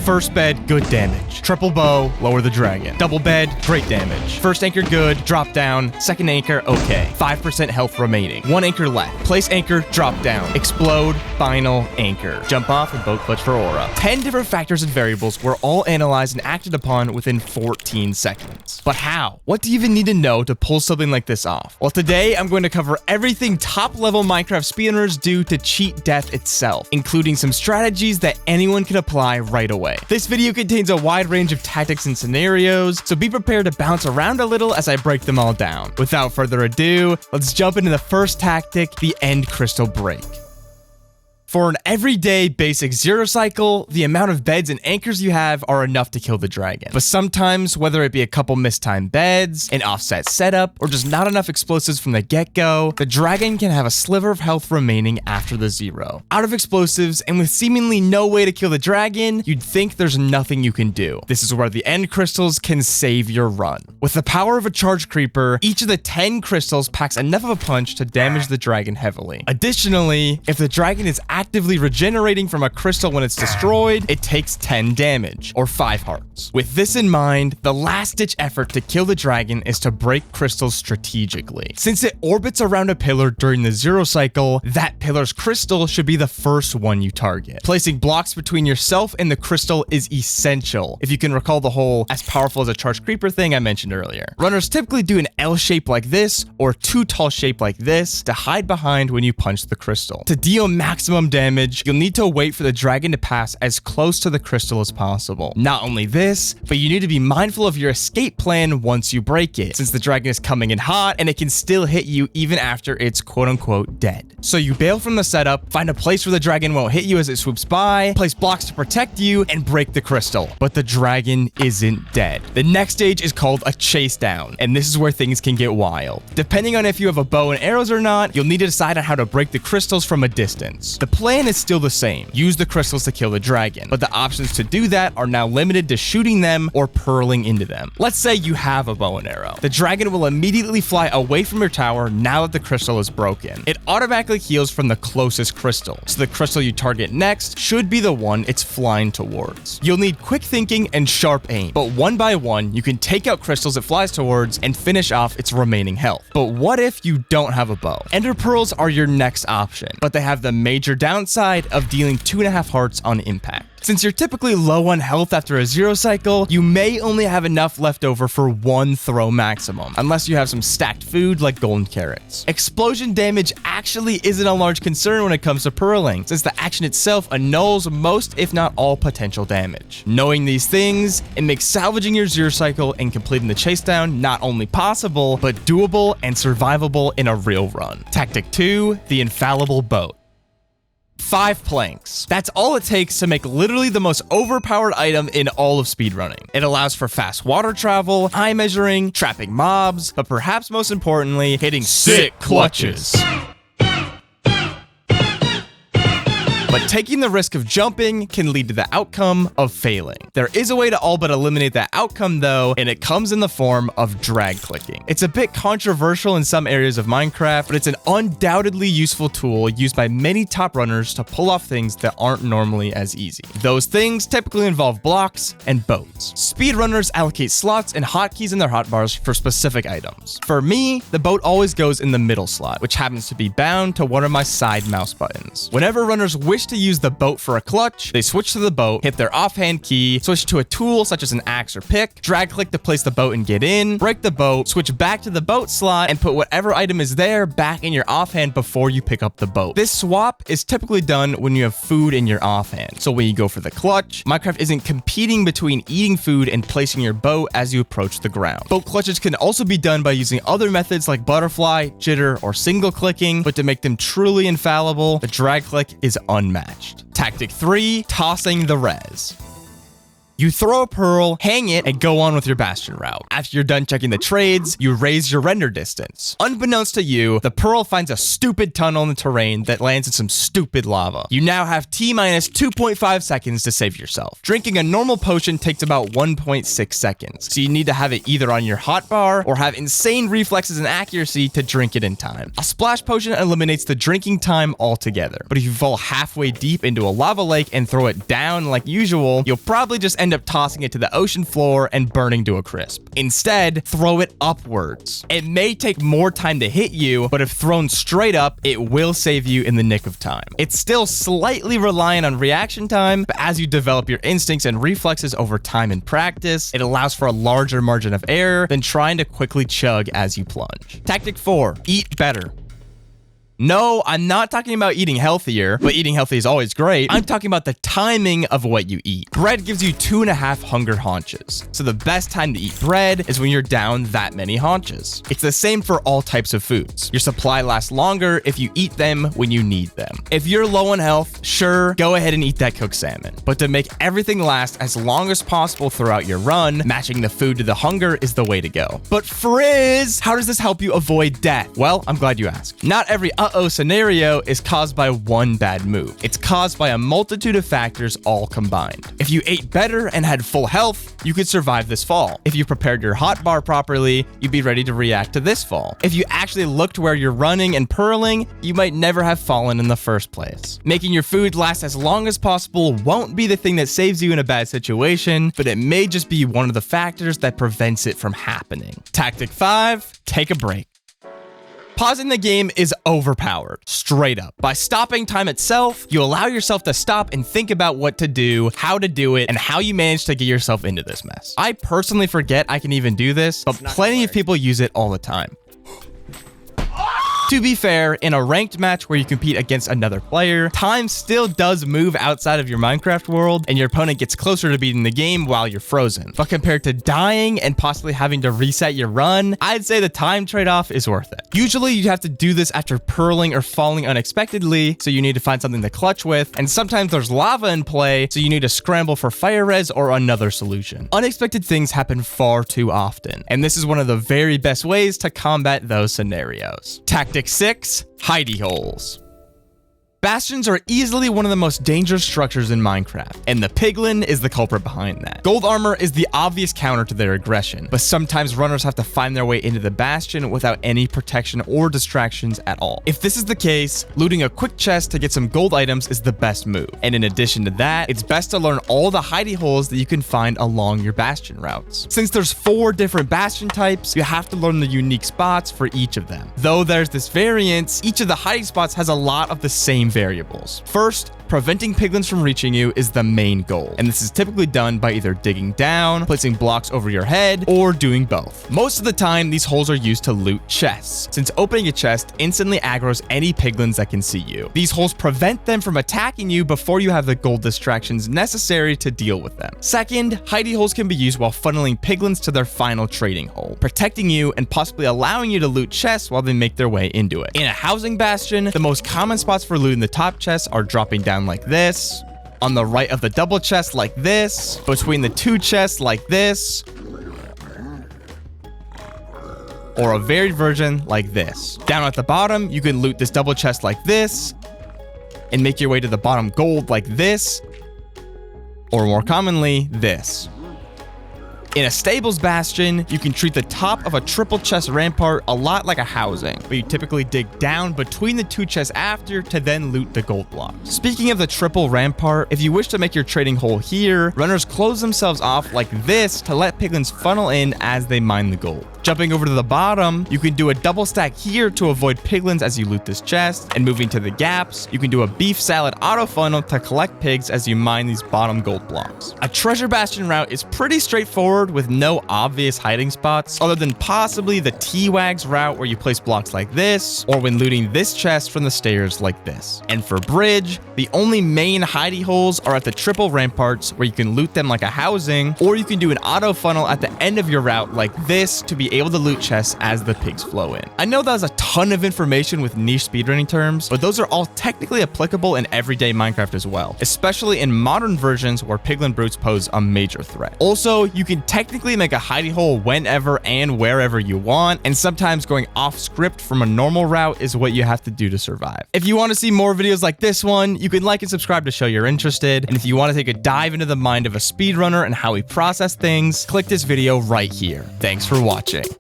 First bed, good damage. Triple bow, lower the dragon. Double bed, great damage. First anchor good, drop down. Second anchor, okay. 5% health remaining. One anchor left. Place anchor, drop down. Explode, final anchor. Jump off and boat clutch for aura. 10 different factors and variables were all analyzed and acted upon within 14 seconds. But how? What do you even need to know to pull something like this off? Well, today I'm going to cover everything top level Minecraft speedrunners do to cheat death itself, including some strategies that anyone can apply right away. This video contains a wide range of tactics and scenarios, so be prepared to bounce around a little as I break them all down. Without further ado, let's jump into the first tactic, the end crystal break. For an everyday basic zero cycle, the amount of beds and anchors you have are enough to kill the dragon. But sometimes, whether it be a couple mistimed beds, an offset setup, or just not enough explosives from the get-go, the dragon can have a sliver of health remaining after the zero. Out of explosives, and with seemingly no way to kill the dragon, you'd think there's nothing you can do. This is where the end crystals can save your run. With the power of a charge creeper, each of the 10 crystals packs enough of a punch to damage the dragon heavily. Additionally, if the dragon is actively regenerating from a crystal when it's destroyed, it takes 10 damage, or 5 hearts. With this in mind, the last-ditch effort to kill the dragon is to break crystals strategically. Since it orbits around a pillar during the zero cycle, that pillar's crystal should be the first one you target. Placing blocks between yourself and the crystal is essential, if you can recall the whole as powerful as a charged creeper thing I mentioned earlier. Runners typically do an L shape like this, or too tall shape like this, to hide behind when you punch the crystal. To deal maximum damage, you'll need to wait for the dragon to pass as close to the crystal as possible. Not only this, but you need to be mindful of your escape plan once you break it, since the dragon is coming in hot and it can still hit you even after it's quote-unquote dead. So you bail from the setup, find a place where the dragon won't hit you as it swoops by, place blocks to protect you, and break the crystal. But the dragon isn't dead. The next stage is called a chase down, and this is where things can get wild. Depending on if you have a bow and arrows or not, you'll need to decide on how to break the crystals from a distance. The plan is still the same. Use the crystals to kill the dragon, but the options to do that are now limited to shooting them or purling into them. Let's say you have a bow and arrow. The dragon will immediately fly away from your tower now that the crystal is broken. It automatically heals from the closest crystal, so the crystal you target next should be the one it's flying towards. You'll need quick thinking and sharp aim, but one by one, you can take out crystals it flies towards and finish off its remaining health. But what if you don't have a bow? Ender pearls are your next option, but they have the major downside of dealing 2.5 hearts on impact. Since you're typically low on health after a zero cycle, you may only have enough left over for one throw maximum, unless you have some stacked food like golden carrots. Explosion damage actually isn't a large concern when it comes to purling, since the action itself annuls most if not all potential damage. Knowing these things, it makes salvaging your zero cycle and completing the chase down not only possible, but doable and survivable in a real run. Tactic 2, the Infallible Boat. 5 planks. That's all it takes to make literally the most overpowered item in all of speedrunning. It allows for fast water travel, eye measuring, trapping mobs, but perhaps most importantly, hitting sick clutches. But taking the risk of jumping can lead to the outcome of failing. There is a way to all but eliminate that outcome though, and it comes in the form of drag clicking. It's a bit controversial in some areas of Minecraft, but it's an undoubtedly useful tool used by many top runners to pull off things that aren't normally as easy. Those things typically involve blocks and boats. Speedrunners allocate slots and hotkeys in their hotbars for specific items. For me, the boat always goes in the middle slot, which happens to be bound to one of my side mouse buttons. Whenever runners wish to use the boat for a clutch, they switch to the boat, hit their offhand key, switch to a tool such as an axe or pick, drag click to place the boat and get in, break the boat, switch back to the boat slot, and put whatever item is there back in your offhand before you pick up the boat. This swap is typically done when you have food in your offhand. So when you go for the clutch, Minecraft isn't competing between eating food and placing your boat as you approach the ground. Boat clutches can also be done by using other methods like butterfly, jitter, or single clicking, but to make them truly infallible, the drag click is unmatched. Tactic 3, tossing the res. You throw a pearl, hang it, and go on with your bastion route. After you're done checking the trades, you raise your render distance. Unbeknownst to you, the pearl finds a stupid tunnel in the terrain that lands in some stupid lava. You now have T-minus 2.5 seconds to save yourself. Drinking a normal potion takes about 1.6 seconds, so you need to have it either on your hotbar or have insane reflexes and accuracy to drink it in time. A splash potion eliminates the drinking time altogether, but if you fall halfway deep into a lava lake and throw it down like usual, you'll probably just end up tossing it to the ocean floor and burning to a crisp. Instead, throw it upwards. It may take more time to hit you, but if thrown straight up, it will save you in the nick of time. It's still slightly reliant on reaction time, but as you develop your instincts and reflexes over time and practice, it allows for a larger margin of error than trying to quickly chug as you plunge. Tactic 4, eat better. No, I'm not talking about eating healthier, but eating healthy is always great. I'm talking about the timing of what you eat. Bread gives you 2.5 hunger haunches, so the best time to eat bread is when you're down that many haunches. It's the same for all types of foods. Your supply lasts longer if you eat them when you need them. If you're low on health, sure, go ahead and eat that cooked salmon. But to make everything last as long as possible throughout your run, matching the food to the hunger is the way to go. But Frizz, how does this help you avoid death? Well, I'm glad you asked. Not every uh-oh scenario is caused by one bad move. It's caused by a multitude of factors all combined. If you ate better and had full health, you could survive this fall. If you prepared your hotbar properly, you'd be ready to react to this fall. If you actually looked where you're running and purling, you might never have fallen in the first place. Making your food last as long as possible won't be the thing that saves you in a bad situation, but it may just be one of the factors that prevents it from happening. Tactic 5, take a break. Pausing the game is overpowered, straight up. By stopping time itself, you allow yourself to stop and think about what to do, how to do it, and how you manage to get yourself into this mess. I personally forget I can even do this, but plenty of people use it all the time. To be fair, in a ranked match where you compete against another player, time still does move outside of your Minecraft world, and your opponent gets closer to beating the game while you're frozen. But compared to dying and possibly having to reset your run, I'd say the time trade-off is worth it. Usually, you have to do this after purling or falling unexpectedly, so you need to find something to clutch with, and sometimes there's lava in play, so you need to scramble for fire res or another solution. Unexpected things happen far too often, and this is one of the very best ways to combat those scenarios. Tactic 6, Hidey-Holes. Bastions are easily one of the most dangerous structures in Minecraft, and the piglin is the culprit behind that. Gold armor is the obvious counter to their aggression, but sometimes runners have to find their way into the bastion without any protection or distractions at all. If this is the case, looting a quick chest to get some gold items is the best move, and in addition to that, it's best to learn all the hidey-holes that you can find along your bastion routes. Since there's 4 different bastion types, you have to learn the unique spots for each of them. Though there's this variance, each of the hiding spots has a lot of the same variables. First, preventing piglins from reaching you is the main goal, and this is typically done by either digging down, placing blocks over your head, or doing both. Most of the time, these holes are used to loot chests, since opening a chest instantly aggroes any piglins that can see you. These holes prevent them from attacking you before you have the gold distractions necessary to deal with them. Second, hidey holes can be used while funneling piglins to their final trading hole, protecting you and possibly allowing you to loot chests while they make their way into it. In a housing bastion, the most common spots for looting the top chests are dropping down like this, on the right of the double chest like this, between the 2 chests like this, or a varied version like this. Down at the bottom, you can loot this double chest like this, and make your way to the bottom gold like this, or more commonly, this. In a stables bastion, you can treat the top of a triple chest rampart a lot like a housing, but you typically dig down between the 2 chests after to then loot the gold block. Speaking of the triple rampart, if you wish to make your trading hole here, runners close themselves off like this to let piglins funnel in as they mine the gold. Jumping over to the bottom, you can do a double stack here to avoid piglins as you loot this chest, and moving to the gaps, you can do a beef salad auto funnel to collect pigs as you mine these bottom gold blocks. A treasure bastion route is pretty straightforward with no obvious hiding spots, other than possibly the T-Wags route where you place blocks like this, or when looting this chest from the stairs like this. And for bridge, the only main hidey holes are at the triple ramparts where you can loot them like a housing, or you can do an auto funnel at the end of your route like this to be able to loot chests as the pigs flow in. I know that was a ton of information with niche speedrunning terms, but those are all technically applicable in everyday Minecraft as well, especially in modern versions where piglin brutes pose a major threat. Also, you can technically make a hidey hole whenever and wherever you want, and sometimes going off script from a normal route is what you have to do to survive. If you want to see more videos like this one, you can like and subscribe to show you're interested, and if you want to take a dive into the mind of a speedrunner and how we process things, click this video right here. Thanks for watching.